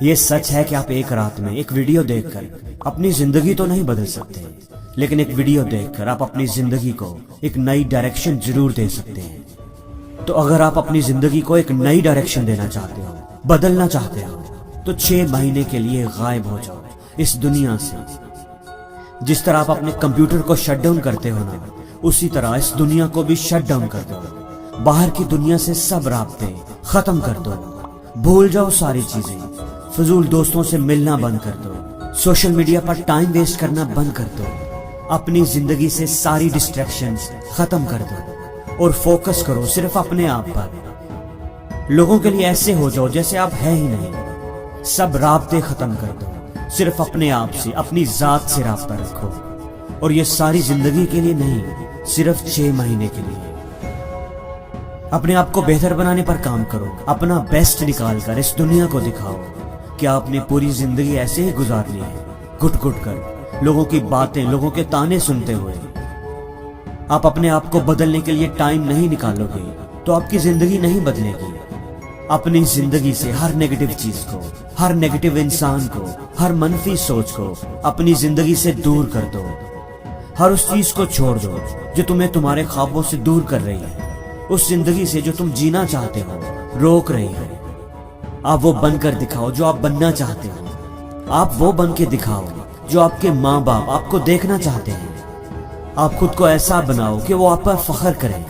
یہ سچ ہے کہ آپ ایک رات میں ایک ویڈیو دیکھ کر اپنی زندگی تو نہیں بدل سکتے، لیکن ایک ویڈیو دیکھ کر آپ اپنی زندگی کو ایک نئی ڈائریکشن ضرور دے سکتے ہیں۔ تو اگر آپ اپنی زندگی کو ایک نئی ڈائریکشن دینا چاہتے ہو، بدلنا چاہتے ہو، تو 6 مہینے کے لیے غائب ہو جاؤ اس دنیا سے۔ جس طرح آپ اپنے کمپیوٹر کو شٹ ڈاؤن کرتے ہو نا، اسی طرح اس دنیا کو بھی شٹ ڈاؤن کر دو۔ باہر کی دنیا سے سب رابطے ختم کر دو، بھول جاؤ ساری چیزیں، فضول دوستوں سے ملنا بند کر دو، سوشل میڈیا پر ٹائم ویسٹ کرنا بند کر دو، اپنی زندگی سے ساری ڈسٹریکشنز ختم کر دو اور فوکس کرو صرف اپنے آپ پر۔ لوگوں کے لیے ایسے ہو جاؤ جیسے آپ ہیں ہی نہیں، سب رابطے ختم کر دو، صرف اپنے آپ سے، اپنی ذات سے رابطہ رکھو، اور یہ ساری زندگی کے لیے نہیں، صرف 6 مہینے کے لیے۔ اپنے آپ کو بہتر بنانے پر کام کرو، اپنا بیسٹ نکال کر اس دنیا کو دکھاؤ کہ آپ نے پوری زندگی ایسے ہی گزارنی ہے، گھٹ گھٹ کر، لوگوں کی باتیں، لوگوں کے تانے سنتے ہوئے۔ آپ اپنے آپ کو بدلنے کے لیے ٹائم نہیں نکالو گے تو آپ کی زندگی نہیں بدلے گی۔ اپنی زندگی سے ہر نیگیٹو چیز کو، ہر نیگیٹو انسان کو، ہر منفی سوچ کو اپنی زندگی سے دور کر دو۔ ہر اس چیز کو چھوڑ دو جو تمہیں تمہارے خوابوں سے دور کر رہی ہے، اس زندگی سے جو تم جینا چاہتے ہو روک رہی ہے۔ آپ وہ بن کر دکھاؤ جو آپ بننا چاہتے ہو، آپ وہ بن کے دکھاؤ جو آپ کے ماں باپ آپ کو دیکھنا چاہتے ہیں۔ آپ خود کو ایسا بناؤ کہ وہ آپ پر فخر کریں۔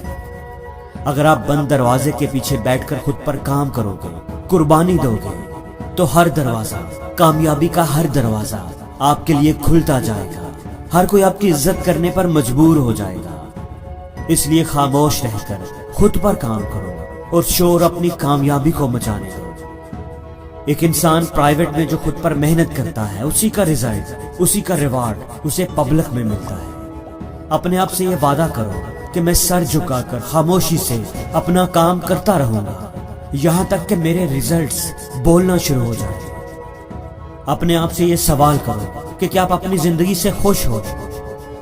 اگر آپ بند دروازے کے پیچھے بیٹھ کر خود پر کام کرو گے، قربانی دو گے، تو ہر دروازہ، کامیابی کا ہر دروازہ آپ کے لیے کھلتا جائے گا۔ ہر کوئی آپ کی عزت کرنے پر مجبور ہو جائے گا۔ اس لیے خاموش رہ کر خود پر کام کرو اور شور اپنی کامیابی کو مچانے دو۔ ایک انسان پرائیویٹ میں جو خود پر محنت کرتا ہے، اسی کا رزلٹ، اسی کا ریوارڈ اسے پبلک میں ملتا ہے۔ اپنے آپ سے یہ وعدہ کرو کہ میں سر جھکا کر خاموشی سے اپنا کام کرتا رہوں گا، یہاں تک کہ میرے ریزلٹس بولنا شروع ہو جائیں۔ اپنے آپ سے یہ سوال کرو کہ کیا آپ اپنی زندگی سے خوش ہو؟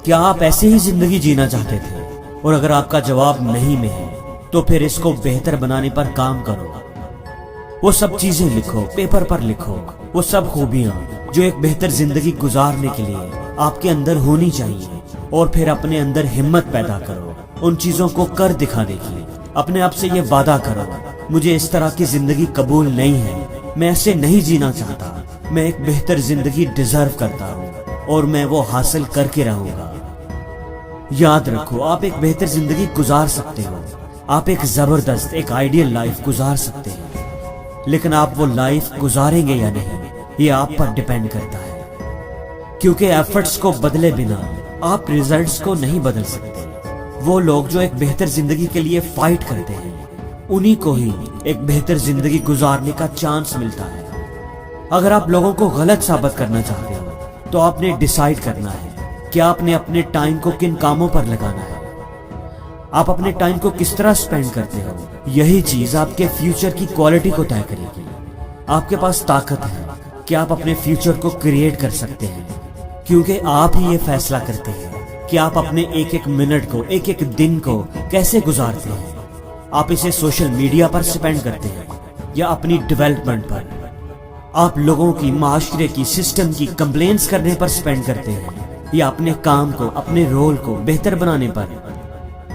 کیا آپ ایسے ہی زندگی جینا چاہتے تھے؟ اور اگر آپ کا جواب نہیں میں ہے تو پھر اس کو بہتر بنانے پر کام کرو۔ وہ سب چیزیں لکھو، پیپر پر لکھو، وہ سب خوبیاں جو ایک بہتر زندگی گزارنے کے لیے آپ کے اندر ہونی چاہیے، اور پھر اپنے اندر ہمت پیدا کرو ان چیزوں کو کر دکھانے کی۔ اپنے آپ سے یہ وعدہ کرو، مجھے اس طرح کی زندگی قبول نہیں ہے، میں ایسے نہیں جینا چاہتا، میں ایک بہتر زندگی ڈیزرو کرتا ہوں اور میں وہ حاصل کر کے رہوں گا۔ یاد رکھو، آپ ایک بہتر زندگی گزار سکتے ہو، آپ ایک زبردست، ایک آئیڈیل لائف گزار سکتے ہیں، لیکن آپ وہ لائف گزاریں گے یا نہیں، یہ آپ پر ڈیپینڈ کرتا ہے، کیونکہ ایفرٹس کو بدلے بنا آپ ریزلٹس کو نہیں بدل سکتے۔ وہ لوگ جو ایک بہتر زندگی کے لیے فائٹ کرتے ہیں، انہی کو ہی ایک بہتر زندگی گزارنے کا چانس ملتا ہے۔ اگر آپ لوگوں کو غلط ثابت کرنا چاہتے ہو تو آپ نے ڈیسائیڈ کرنا ہے کہ آپ نے اپنے ٹائم کو کن کاموں پر لگانا ہے، آپ اپنے ٹائم کو کس طرح سپینڈ کرتے ہو۔ یہی چیز آپ کے فیوچر کی کوالٹی کو طے کرے گی۔ آپ کے پاس طاقت ہے کہ آپ اپنے فیوچر کو کریٹ کر سکتے ہیں، کیونکہ آپ ہی یہ فیصلہ کرتے ہیں کہ آپ اپنے ایک ایک منٹ کو، ایک ایک دن کو کیسے گزارتے ہیں۔ آپ اسے سوشل میڈیا پر سپینڈ کرتے ہیں یا اپنی ڈیولپمنٹ پر، آپ لوگوں کی، معاشرے کی، سسٹم کی کمپلینس کرنے پر سپینڈ کرتے ہیں یا اپنے کام کو، اپنے رول کو بہتر بنانے پر۔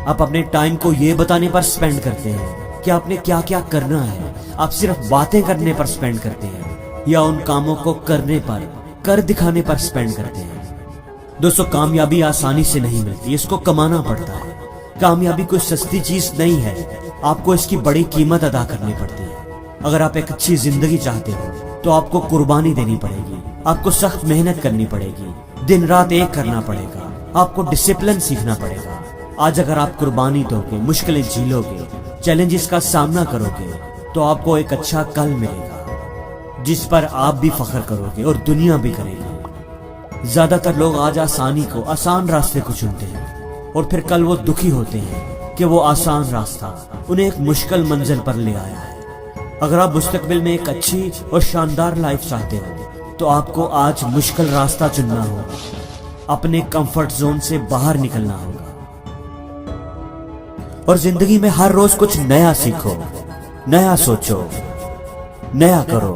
آپ اپنے ٹائم کو یہ بتانے پر سپینڈ کرتے ہیں کہ آپ نے کیا کیا کرنا ہے۔ آپ صرف باتیں کرنے پر سپینڈ کرتے ہیں یا ان کاموں کو کرنے پر، کر دکھانے پر سپینڈ کرتے ہیں۔ دوستو، کامیابی آسانی سے نہیں ملتی، اس کو کمانا پڑتا ہے۔ کامیابی کوئی سستی چیز نہیں ہے، آپ کو اس کی بڑی قیمت ادا کرنی پڑتی ہے۔ اگر آپ ایک اچھی زندگی چاہتے ہو تو آپ کو قربانی دینی پڑے گی، آپ کو سخت محنت کرنی پڑے گی، دن رات ایک کرنا پڑے گا، آپ کو ڈسپلن سیکھنا پڑے گا۔ آج اگر آپ قربانی دو گے، مشکلیں جھیلو گے، چیلنجز کا سامنا کرو گے، تو آپ کو ایک اچھا کل ملے گا جس پر آپ بھی فخر کرو گے اور دنیا بھی کرے گی۔ زیادہ تر لوگ آج آسانی کو، آسان راستے کو چنتے ہیں، اور پھر کل وہ دکھی ہوتے ہیں کہ وہ آسان راستہ انہیں ایک مشکل منزل پر لے آیا ہے۔ اگر آپ مستقبل میں ایک اچھی اور شاندار لائف چاہتے ہو تو آپ کو آج مشکل راستہ چننا ہوگا، اپنے کمفرٹ زون سے باہر نکلنا ہوگا، اور زندگی میں ہر روز کچھ نیا سیکھو، نیا سوچو، نیا کرو۔